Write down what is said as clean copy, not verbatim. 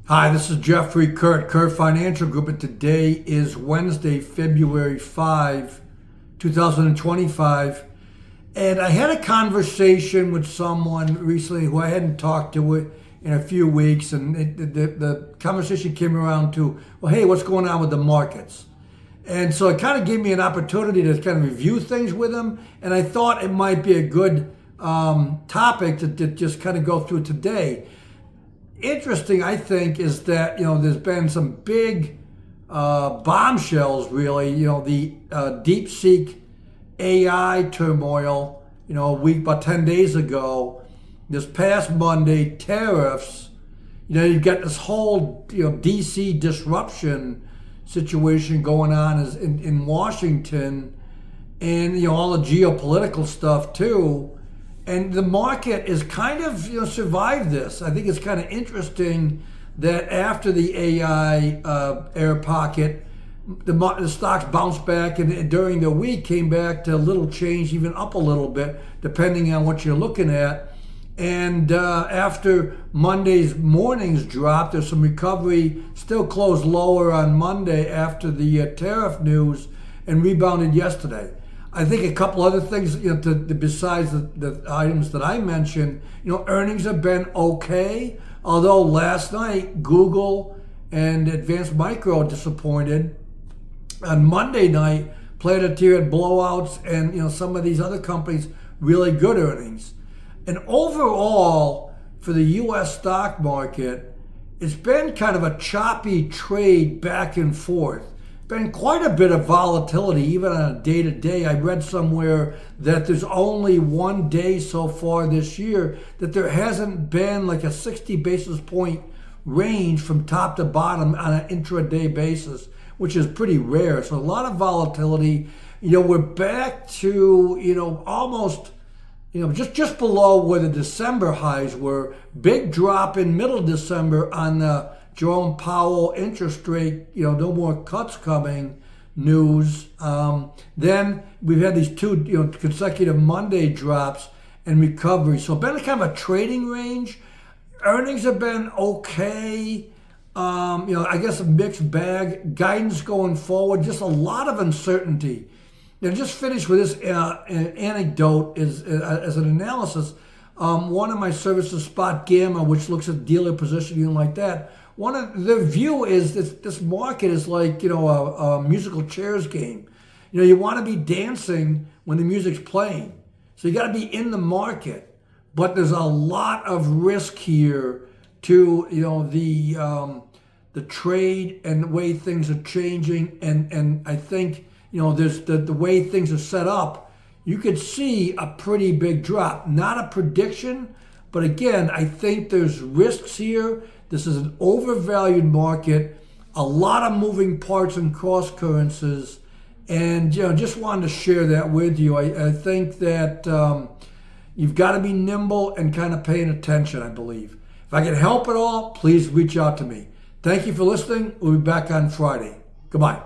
Hi, this is Jeffrey Kurt Financial Group, and today is Wednesday, February 5, 2025. And I had a conversation with someone recently who I hadn't talked to in a few weeks, and the conversation came around to, well, hey, what's going on with the markets? And so it kind of gave me an opportunity to kind of review things with him, and I thought it might be a good topic to just kind of go through today. Interesting, I think, is that, there's been some big bombshells, really. The DeepSeek AI turmoil, a week, about 10 days ago. This past Monday, tariffs. You've got this whole, DC disruption situation going on in Washington, and, all the geopolitical stuff, too. And the market is kind of, survived this. I think it's kind of interesting that after the AI air pocket, the stocks bounced back, and during the week came back to a little change, even up a little bit, depending on what you're looking at. And after Monday's morning's drop, there's some recovery, still closed lower on Monday after the tariff news, and rebounded yesterday. I think a couple other things, besides the items that I mentioned, earnings have been okay. Although last night, Google and Advanced Micro disappointed. On Monday night, Planeteer had blowouts, and some of these other companies really good earnings. And overall, for the U.S. stock market, it's been kind of a choppy trade back and forth. Been quite a bit of volatility, even on a day-to-day. I read somewhere that there's only one day so far this year that there hasn't been like a 60 basis point range from top to bottom on an intraday basis, which is pretty rare. So a lot of volatility. We're back to, almost, just below where the December highs were. Big drop in middle December on the Jerome Powell interest rate, no more cuts coming news. Then we've had these two, consecutive Monday drops and recovery. So been kind of a trading range. Earnings have been okay. I guess a mixed bag. Guidance going forward, just a lot of uncertainty. Just finish with this anecdote as an analysis. One of my services, Spot Gamma, which looks at dealer positioning like that, one of the view is this market is like, a musical chairs game. You want to be dancing when the music's playing. So you got to be in the market. But there's a lot of risk here to, the trade and the way things are changing. And I think, there's the way things are set up, you could see a pretty big drop. Not a prediction, but again, I think there's risks here. This is an overvalued market, a lot of moving parts and cross currencies, and just wanted to share that with you. I think that you've got to be nimble and kind of paying attention, I believe. If I can help at all, please reach out to me. Thank you for listening. We'll be back on Friday. Goodbye.